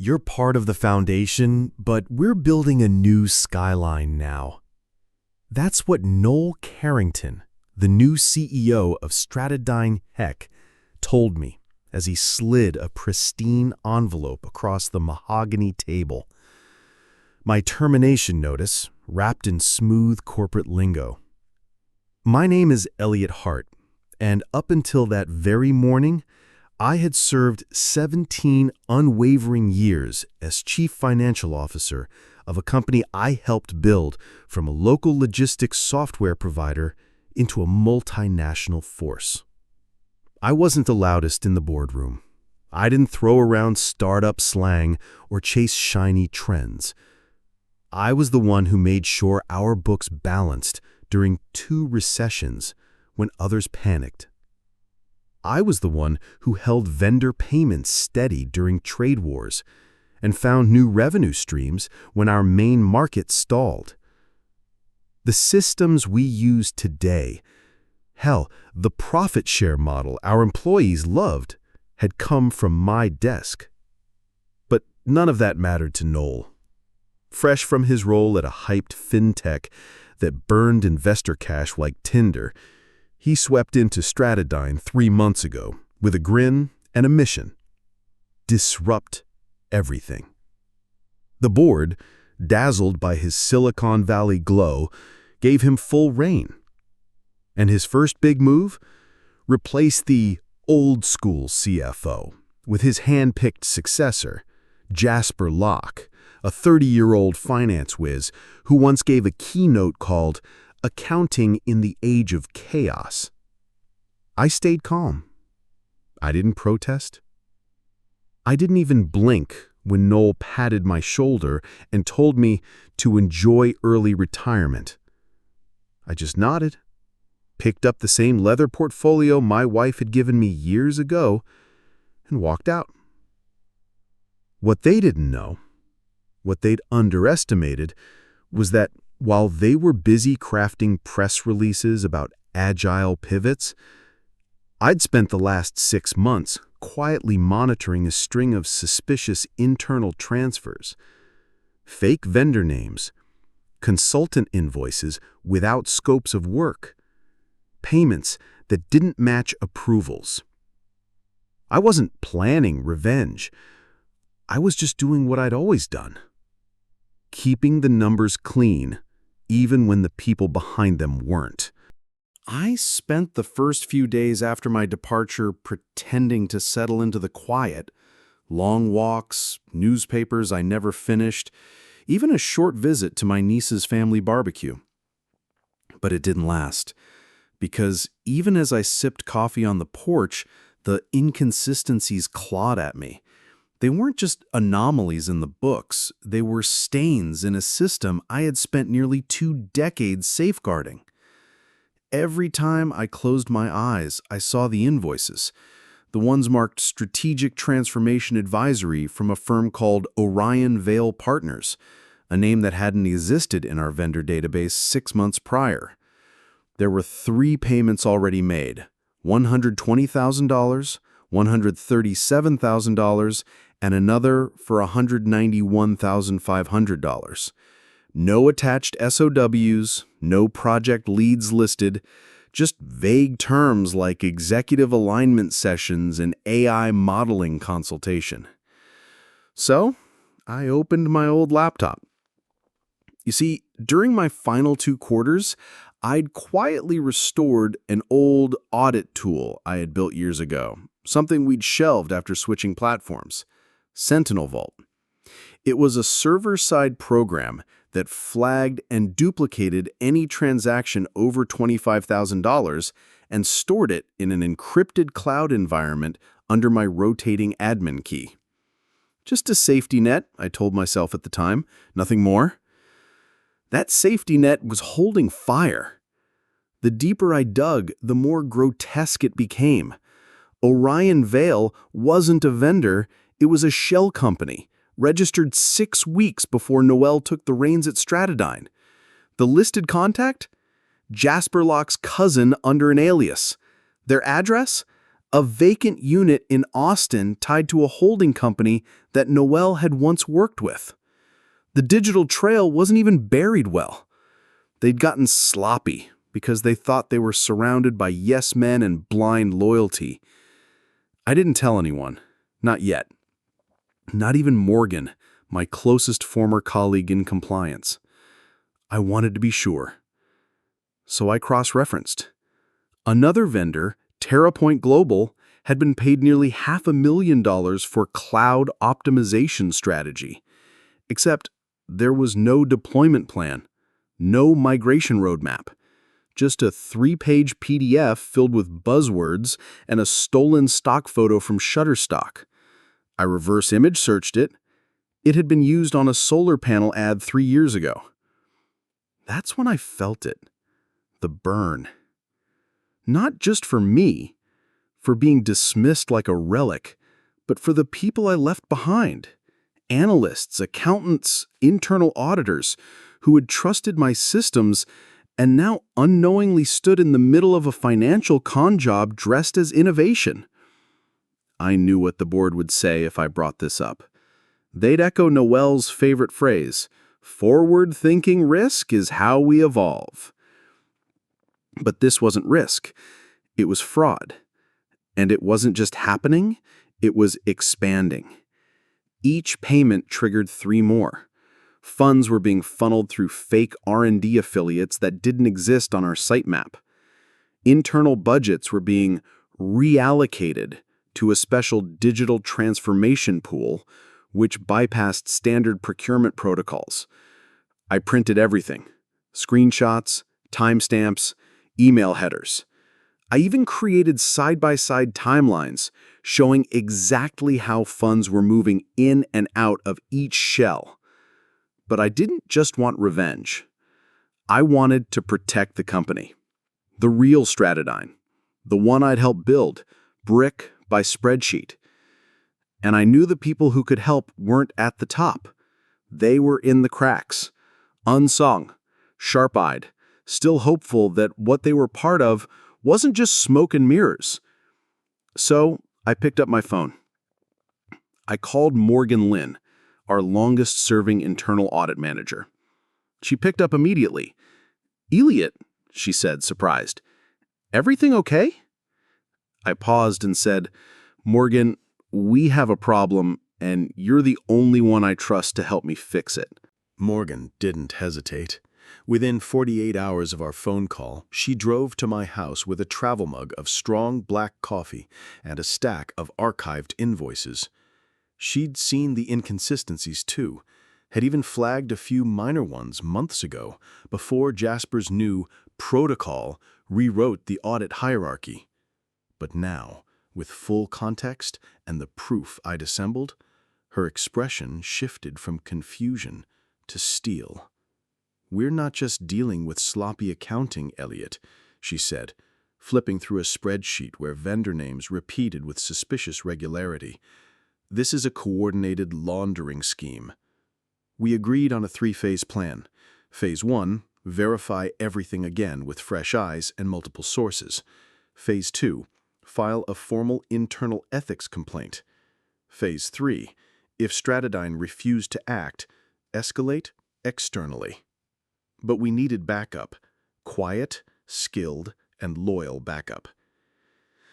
You're part of the foundation, but we're building a new skyline now. That's what Noel Carrington, the new CEO of Stratodyne Tech, told me as he slid a pristine envelope across the mahogany table. My termination notice, wrapped in smooth corporate lingo. My name is Elliot Hart, and up until that very morning, I had served 17 unwavering years as Chief Financial Officer of a company I helped build from a local logistics software provider into a multinational force. I wasn't the loudest in the boardroom. I didn't throw around startup slang or chase shiny trends. I was the one who made sure our books balanced during 2 recessions when others panicked. I was the one who held vendor payments steady during trade wars and found new revenue streams when our main market stalled. The systems we use today, hell, the profit share model our employees loved, had come from my desk. But none of that mattered to Noel. Fresh from his role at a hyped fintech that burned investor cash like tinder, he swept into Stratodyne 3 months ago with a grin and a mission: disrupt everything. The board, dazzled by his Silicon Valley glow, gave him full rein. And his first big move? Replace the old-school CFO with his hand-picked successor, Jasper Locke, a 30-year-old finance whiz who once gave a keynote called Accounting in the Age of Chaos. I stayed calm. I didn't protest. I didn't even blink when Noel patted my shoulder and told me to enjoy early retirement. I just nodded, picked up the same leather portfolio my wife had given me years ago, and walked out. What they didn't know, what they'd underestimated, was that while they were busy crafting press releases about agile pivots, I'd spent the last 6 months quietly monitoring a string of suspicious internal transfers, fake vendor names, consultant invoices without scopes of work, payments that didn't match approvals. I wasn't planning revenge. I was just doing what I'd always done, keeping the numbers clean, even when the people behind them weren't. I spent the first few days after my departure pretending to settle into the quiet. Long walks, newspapers I never finished, even a short visit to my niece's family barbecue. But it didn't last, because even as I sipped coffee on the porch, the inconsistencies clawed at me. They weren't just anomalies in the books, they were stains in a system I had spent nearly 2 decades safeguarding. Every time I closed my eyes, I saw the invoices, the ones marked Strategic Transformation Advisory from a firm called Orion Vale Partners, a name that hadn't existed in our vendor database 6 months prior. There were 3 payments already made: $120,000, $137,000, and another for $191,500. No attached SOWs, no project leads listed, just vague terms like executive alignment sessions and AI modeling consultation. So, I opened my old laptop. You see, during my final 2 quarters, I'd quietly restored an old audit tool I had built years ago, something we'd shelved after switching platforms: Sentinel Vault. It was a server-side program that flagged and duplicated any transaction over $25,000 and stored it in an encrypted cloud environment under my rotating admin key. Just a safety net, I told myself at the time, nothing more. That safety net was holding fire. The deeper I dug, the more grotesque it became. Orion Vale wasn't a vendor, it was a shell company, registered 6 weeks before Noel took the reins at Stratodyne. The listed contact? Jasper Locke's cousin under an alias. Their address? a vacant unit in Austin tied to a holding company that Noel had once worked with. The digital trail wasn't even buried well. They'd gotten sloppy because they thought they were surrounded by yes men and blind loyalty. I didn't tell anyone. Not yet. Not even Morgan, my closest former colleague in compliance. I wanted to be sure. So I cross-referenced. Another vendor, TerraPoint Global, had been paid nearly $500,000 for cloud optimization strategy. Except there was no deployment plan, no migration roadmap, just a 3-page PDF filled with buzzwords and a stolen stock photo from Shutterstock. I reverse image searched it. It had been used on a solar panel ad 3 years ago. That's when I felt it. The burn. Not just for me, for being dismissed like a relic, but for the people I left behind. Analysts, accountants, internal auditors who had trusted my systems and now unknowingly stood in the middle of a financial con job dressed as innovation. I knew what the board would say if I brought this up. They'd echo Noel's favorite phrase, "Forward-thinking risk is how we evolve." But this wasn't risk. It was fraud. And it wasn't just happening, it was expanding. Each payment triggered 3 more. Funds were being funneled through fake R&D affiliates that didn't exist on our sitemap. Internal budgets were being reallocated to a special digital transformation pool, which bypassed standard procurement protocols. I printed everything: screenshots, timestamps, email headers. I even created side-by-side timelines showing exactly how funds were moving in and out of each shell. But I didn't just want revenge. I wanted to protect the company. The real Stratodyne. The one I'd helped build, brick by spreadsheet. And I knew the people who could help weren't at the top. They were in the cracks, unsung, sharp-eyed, still hopeful that what they were part of wasn't just smoke and mirrors. So I picked up my phone. I called Morgan Lynn, our longest-serving internal audit manager. She picked up immediately. "Elliot," she said, surprised. "Everything okay?" I paused and said, "Morgan, we have a problem, and you're the only one I trust to help me fix it." Morgan didn't hesitate. Within 48 hours of our phone call, she drove to my house with a travel mug of strong black coffee and a stack of archived invoices. She'd seen the inconsistencies too, had even flagged a few minor ones months ago, before Jasper's new protocol rewrote the audit hierarchy. But now, with full context and the proof I'd assembled, her expression shifted from confusion to steel. "We're not just dealing with sloppy accounting, Elliot," she said, flipping through a spreadsheet where vendor names repeated with suspicious regularity. "This is a coordinated laundering scheme." We agreed on a 3-phase plan. Phase 1, verify everything again with fresh eyes and multiple sources. Phase 2, file a formal internal ethics complaint. Phase 3, if Stratodyne refused to act, escalate externally. But we needed backup, quiet, skilled, and loyal backup.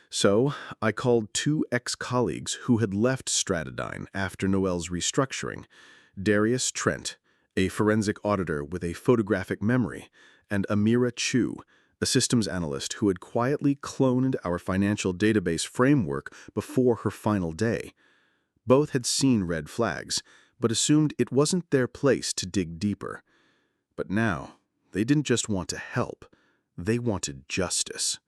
So I called 2 ex-colleagues who had left Stratodyne after Noel's restructuring, Darius Trent, a forensic auditor with a photographic memory, and Amira Chu, a systems analyst who had quietly cloned our financial database framework before her final day. Both had seen red flags, but assumed it wasn't their place to dig deeper. But now, they didn't just want to help, they wanted justice.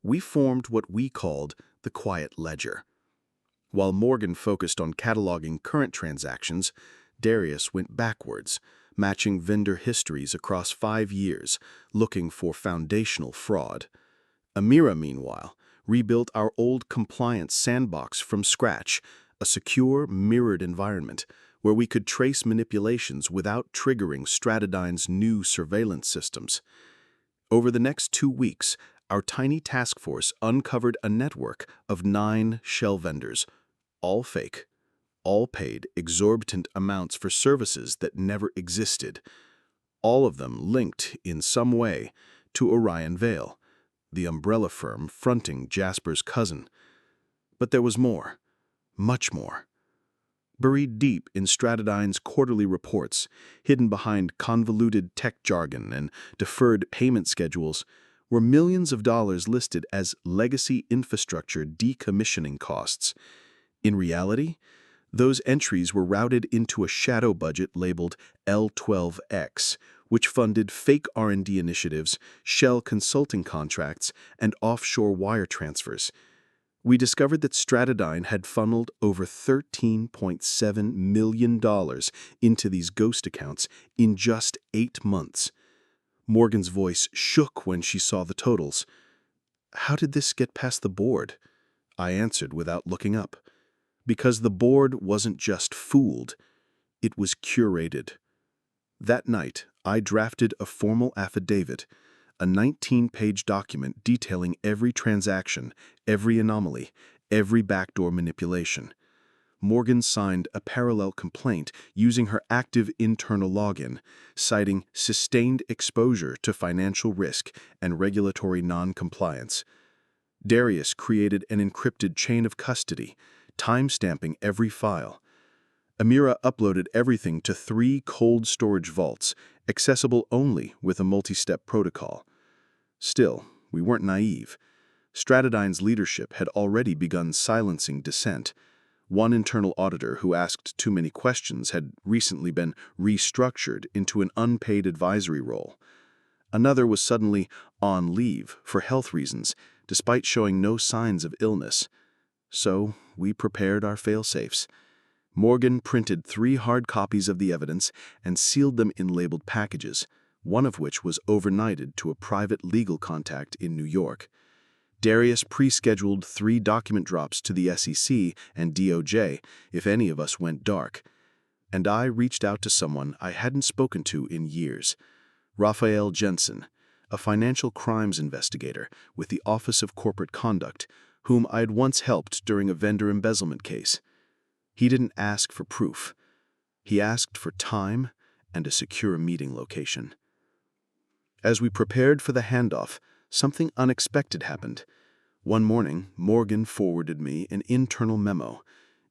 We formed what we called the Quiet Ledger. While Morgan focused on cataloging current transactions, Darius went backwards, matching vendor histories across 5 years, looking for foundational fraud. Amira, meanwhile, rebuilt our old compliance sandbox from scratch, a secure, mirrored environment where we could trace manipulations without triggering Stratodyne's new surveillance systems. Over the next 2 weeks, our tiny task force uncovered a network of 9 shell vendors, all fake, all paid exorbitant amounts for services that never existed, all of them linked in some way to Orion Vale, the umbrella firm fronting Jasper's cousin. But there was more, much more. Buried deep in Stratodyne's quarterly reports, hidden behind convoluted tech jargon and deferred payment schedules, were millions of dollars listed as legacy infrastructure decommissioning costs. In reality, those entries were routed into a shadow budget labeled L12X, which funded fake R&D initiatives, shell consulting contracts, and offshore wire transfers. We discovered that Stratodyne had funneled over $13.7 million into these ghost accounts in just 8 months. Morgan's voice shook when she saw the totals. "How did this get past the board?" I answered without looking up. Because the board wasn't just fooled, it was curated. That night, I drafted a formal affidavit, a 19-page document detailing every transaction, every anomaly, every backdoor manipulation. Morgan signed a parallel complaint using her active internal login, citing sustained exposure to financial risk and regulatory non-compliance. Darius created an encrypted chain of custody, time-stamping every file. Amira uploaded everything to 3 cold storage vaults, accessible only with a multi-step protocol. Still, we weren't naive. Stratodyne's leadership had already begun silencing dissent. One internal auditor who asked too many questions had recently been restructured into an unpaid advisory role. Another was suddenly on leave for health reasons, despite showing no signs of illness. So, we prepared our fail-safes. Morgan printed 3 hard copies of the evidence and sealed them in labeled packages, one of which was overnighted to a private legal contact in New York. Darius pre-scheduled 3 document drops to the SEC and DOJ if any of us went dark. And I reached out to someone I hadn't spoken to in years, Raphael Jensen, a financial crimes investigator with the Office of Corporate Conduct, whom I had once helped during a vendor embezzlement case. He didn't ask for proof. He asked for time and a secure meeting location. As we prepared for the handoff, something unexpected happened. One morning, Morgan forwarded me an internal memo.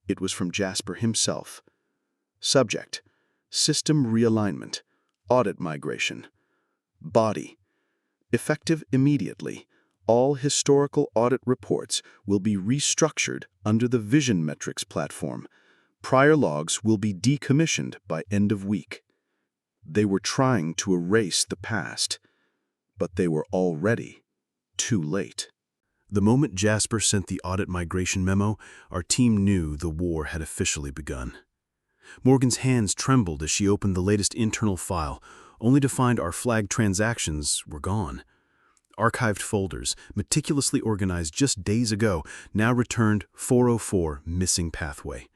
It was from Jasper himself. Subject: System realignment, audit migration. Body: effective immediately. All historical audit reports will be restructured under the Vision Metrics platform. Prior logs will be decommissioned by end of week. They were trying to erase the past, but they were already too late. The moment Jasper sent the audit migration memo, our team knew the war had officially begun. Morgan's hands trembled as she opened the latest internal file, only to find our flagged transactions were gone. Archived folders, meticulously organized just days ago, now returned 404 missing pathway.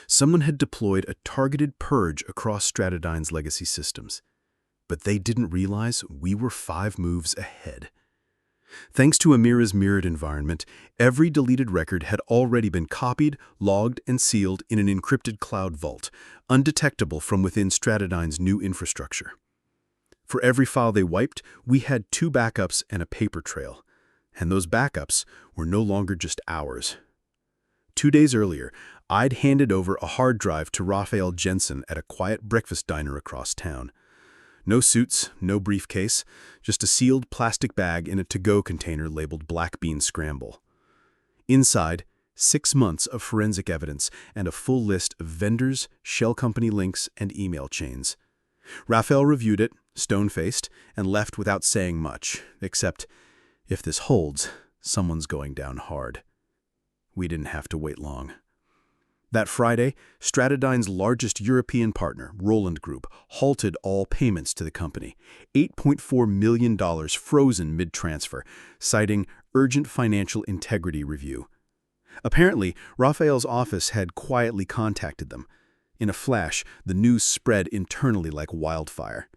Someone had deployed a targeted purge across Stratodyne's legacy systems. But they didn't realize we were 5 moves ahead. Thanks to Amira's mirrored environment, every deleted record had already been copied, logged, and sealed in an encrypted cloud vault, undetectable from within Stratodyne's new infrastructure. For every file they wiped, we had 2 backups and a paper trail. And those backups were no longer just ours. 2 days earlier, I'd handed over a hard drive to Raphael Jensen at a quiet breakfast diner across town. No suits, no briefcase, just a sealed plastic bag in a to-go container labeled Black Bean Scramble. Inside, 6 months of forensic evidence and a full list of vendors, shell company links, and email chains. Raphael reviewed it, stone-faced, and left without saying much, except, if this holds, someone's going down hard. We didn't have to wait long. That Friday, Stratodyne's largest European partner, Roland Group, halted all payments to the company, $8.4 million frozen mid-transfer, citing urgent financial integrity review. Apparently, Raphael's office had quietly contacted them. In a flash, the news spread internally like wildfire.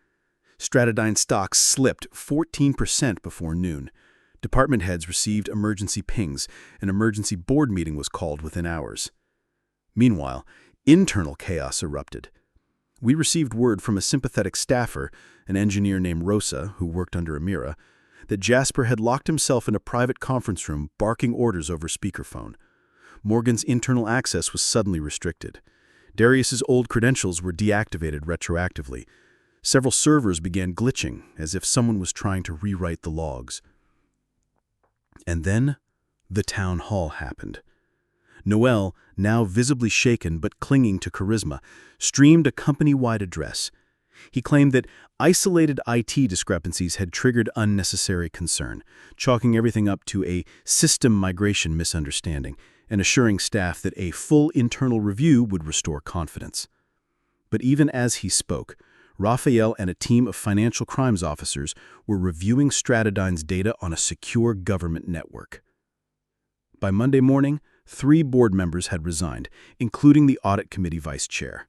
Stratodyne stocks slipped 14% before noon. Department heads received emergency pings. An emergency board meeting was called within hours. Meanwhile, internal chaos erupted. We received word from a sympathetic staffer, an engineer named Rosa, who worked under Amira, that Jasper had locked himself in a private conference room barking orders over speakerphone. Morgan's internal access was suddenly restricted. Darius's old credentials were deactivated retroactively. Several servers began glitching, as if someone was trying to rewrite the logs. And then, the town hall happened. Noel, now visibly shaken but clinging to charisma, streamed a company-wide address. He claimed that isolated IT discrepancies had triggered unnecessary concern, chalking everything up to a system migration misunderstanding, and assuring staff that a full internal review would restore confidence. But even as he spoke, Raphael and a team of financial crimes officers were reviewing Stratodyne's data on a secure government network. By Monday morning, 3 board members had resigned, including the audit committee vice chair.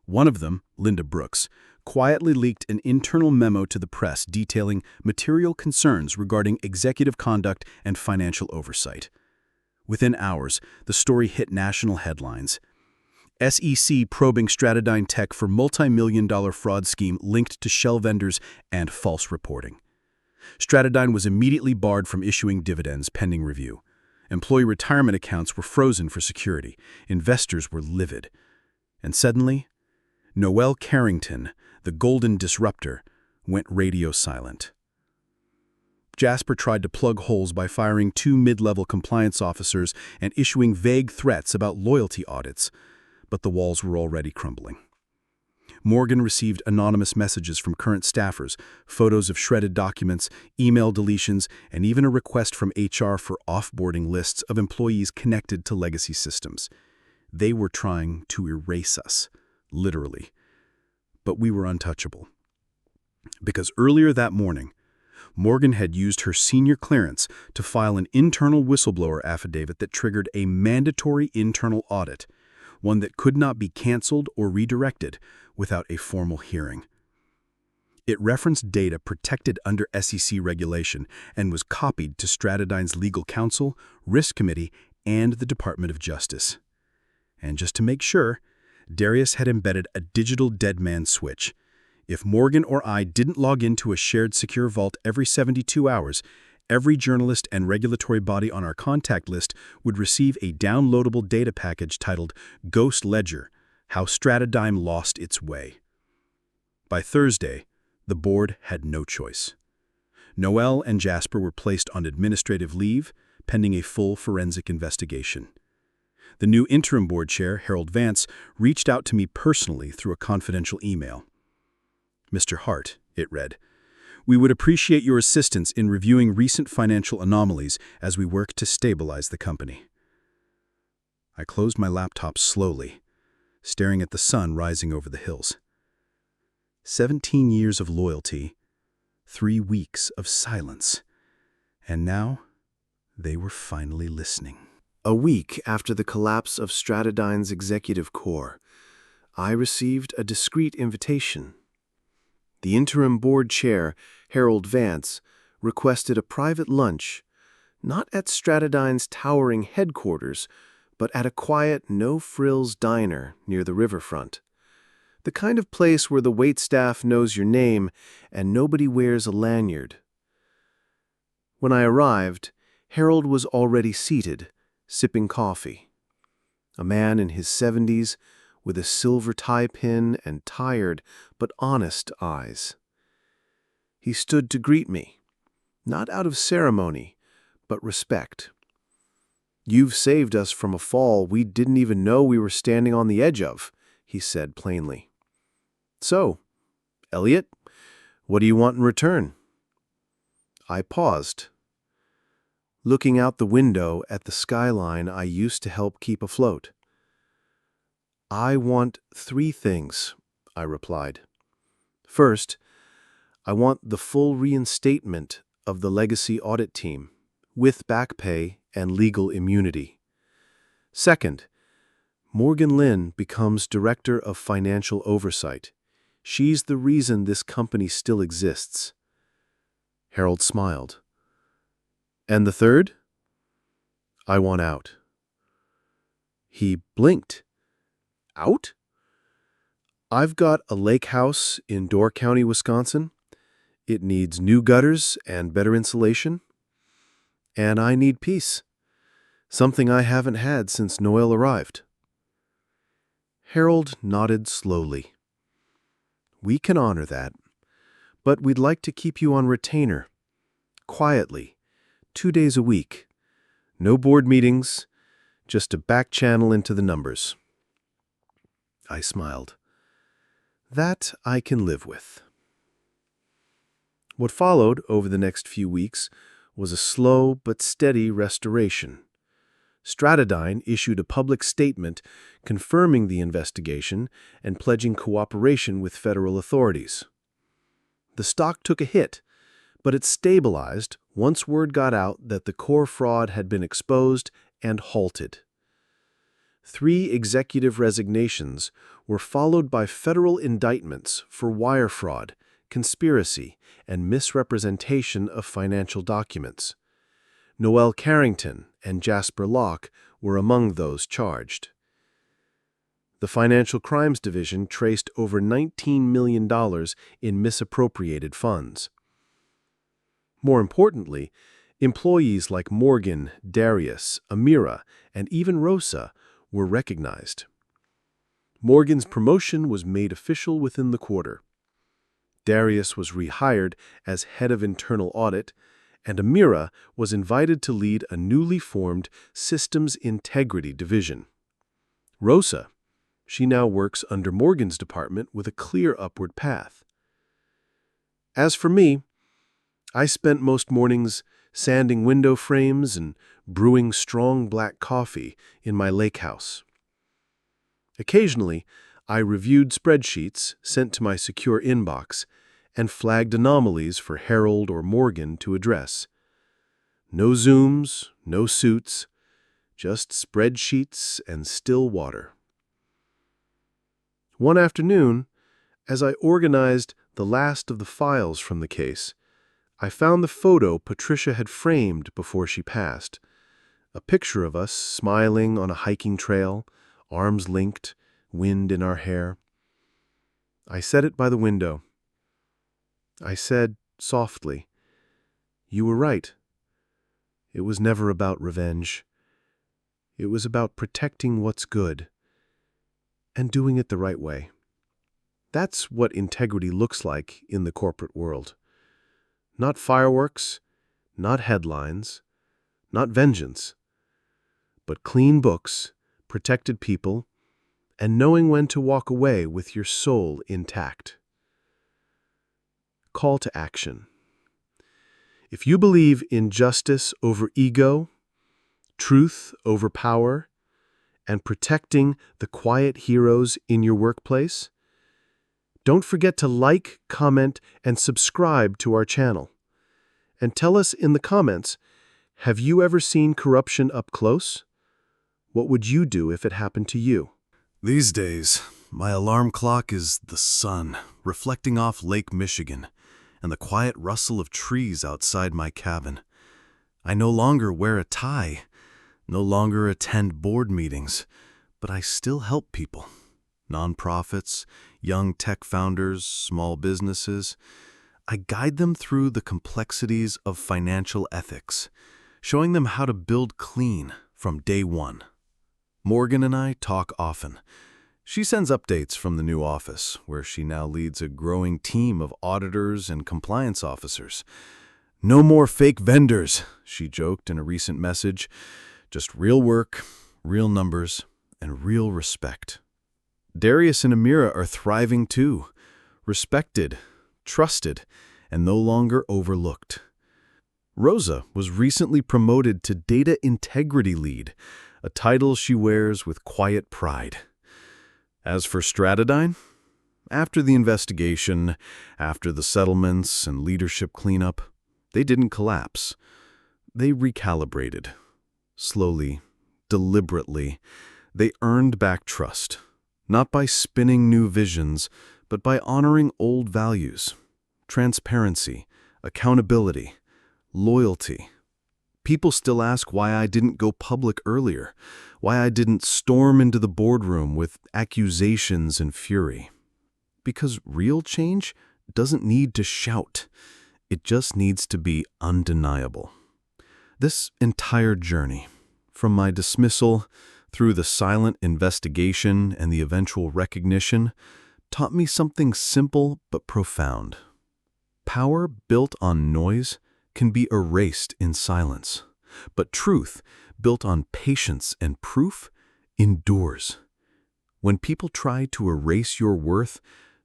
One of them, Linda Brooks, quietly leaked an internal memo to the press detailing material concerns regarding executive conduct and financial oversight. Within hours, the story hit national headlines. SEC probing Stratodyne Tech for multi-million-dollar fraud scheme linked to shell vendors and false reporting. Stratodyne was immediately barred from issuing dividends pending review. Employee retirement accounts were frozen for security. Investors were livid. And suddenly, Noel Carrington, the golden disruptor, went radio silent. Jasper tried to plug holes by firing 2 mid-level compliance officers and issuing vague threats about loyalty audits, but the walls were already crumbling. Morgan received anonymous messages from current staffers, photos of shredded documents, email deletions, and even a request from HR for offboarding lists of employees connected to legacy systems. They were trying to erase us, literally. But we were untouchable. Because earlier that morning, Morgan had used her senior clearance to file an internal whistleblower affidavit that triggered a mandatory internal audit, one that could not be canceled or redirected without a formal hearing. It referenced data protected under SEC regulation and was copied to Stratodyne's legal counsel, risk committee, and the Department of Justice. And just to make sure, Darius had embedded a digital dead man switch. If Morgan or I didn't log into a shared secure vault every 72 hours, every journalist and regulatory body on our contact list would receive a downloadable data package titled Ghost Ledger: How Stratodyne Lost Its Way. By Thursday, the board had no choice. Noel and Jasper were placed on administrative leave, pending a full forensic investigation. The new interim board chair, Harold Vance, reached out to me personally through a confidential email. Mr. Hart, it read, "We would appreciate your assistance in reviewing recent financial anomalies as we work to stabilize the company." I closed my laptop slowly, staring at the sun rising over the hills. 17 years of loyalty, 3 weeks of silence, and now they were finally listening. A week after the collapse of Stratodyne's executive core, I received a discreet invitation. The interim board chair, Harold Vance, requested a private lunch, not at Stratodyne's towering headquarters, but at a quiet, no-frills diner near the riverfront. The kind of place where the waitstaff knows your name and nobody wears a lanyard. When I arrived, Harold was already seated, sipping coffee. A man in his 70s, with a silver tie pin and tired but honest eyes. He stood to greet me, not out of ceremony, but respect. "You've saved us from a fall we didn't even know we were standing on the edge of," he said plainly. "So, Elliot, what do you want in return?" I paused, looking out the window at the skyline I used to help keep afloat. "I want 3 things," I replied. "First, I want the full reinstatement of the legacy audit team, with back pay and legal immunity. Second, Morgan Lynn becomes Director of Financial Oversight. She's the reason this company still exists." Harold smiled. And the third? I want out. He blinked. Out? I've got a lake house in Door County, Wisconsin. It needs new gutters and better insulation. And I need peace. Something I haven't had since Noel arrived. Harold nodded slowly. We can honor that, but we'd like to keep you on retainer. Quietly. 2 days a week. No board meetings, just a back channel into the numbers. I smiled. That I can live with. What followed over the next few weeks was a slow but steady restoration. Stratadine issued a public statement confirming the investigation and pledging cooperation with federal authorities. The stock took a hit, but it stabilized once word got out that the core fraud had been exposed and halted. 3 executive resignations were followed by federal indictments for wire fraud, conspiracy, and misrepresentation of financial documents. Noel Carrington and Jasper Locke were among those charged. The Financial Crimes Division traced over $19 million in misappropriated funds. More importantly, employees like Morgan, Darius, Amira, and even Rosa were recognized. Morgan's promotion was made official within the quarter. Darius was rehired as head of internal audit, and Amira was invited to lead a newly formed Systems Integrity Division. Rosa, she now works under Morgan's department with a clear upward path. As for me, I spent most mornings sanding window frames and brewing strong black coffee in my lake house. Occasionally, I reviewed spreadsheets sent to my secure inbox and flagged anomalies for Harold or Morgan to address. No Zooms, no suits, just spreadsheets and still water. One afternoon, as I organized the last of the files from the case, I found the photo Patricia had framed before she passed. A picture of us smiling on a hiking trail, arms linked, wind in our hair. I set it by the window. I said softly, "You were right. It was never about revenge. It was about protecting what's good and doing it the right way." That's what integrity looks like in the corporate world. Not fireworks, not headlines, not vengeance, but clean books, protected people, and knowing when to walk away with your soul intact. Call to action. If you believe in justice over ego, truth over power, and protecting the quiet heroes in your workplace, don't forget to like, comment, and subscribe to our channel. And tell us in the comments, have you ever seen corruption up close? What would you do if it happened to you? These days, my alarm clock is the sun reflecting off Lake Michigan and the quiet rustle of trees outside my cabin. I no longer wear a tie, no longer attend board meetings, but I still help people. Nonprofits, young tech founders, small businesses. I guide them through the complexities of financial ethics, showing them how to build clean from day one. Morgan and I talk often. She sends updates from the new office, where she now leads a growing team of auditors and compliance officers. "No more fake vendors," she joked in a recent message. "Just real work, real numbers, and real respect." Darius and Amira are thriving too, respected, trusted, and no longer overlooked. Rosa was recently promoted to Data Integrity Lead, a title she wears with quiet pride. As for Stratadine, after the investigation, after the settlements and leadership cleanup, they didn't collapse. They recalibrated. Slowly, deliberately, they earned back trust, not by spinning new visions, but by honoring old values: transparency, accountability, loyalty. People still ask why I didn't go public earlier, why I didn't storm into the boardroom with accusations and fury. Because real change doesn't need to shout. It just needs to be undeniable. This entire journey, from my dismissal through the silent investigation and the eventual recognition, taught me something simple but profound. Power built on noise can be erased in silence, but truth built on patience and proof endures. When people try to erase your worth,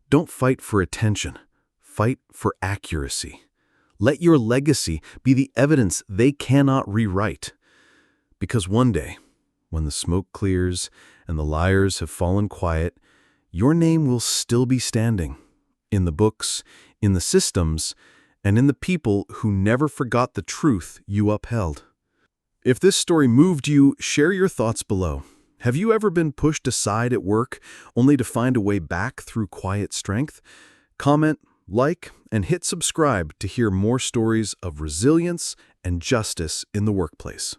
don't fight for attention, fight for accuracy. Let your legacy be the evidence they cannot rewrite. Because one day, when the smoke clears and the liars have fallen quiet, your name will still be standing, in the books, in the systems, and in the people who never forgot the truth you upheld. If this story moved you, share your thoughts below. Have you ever been pushed aside at work only to find a way back through quiet strength? Comment, like, and hit subscribe to hear more stories of resilience and justice in the workplace.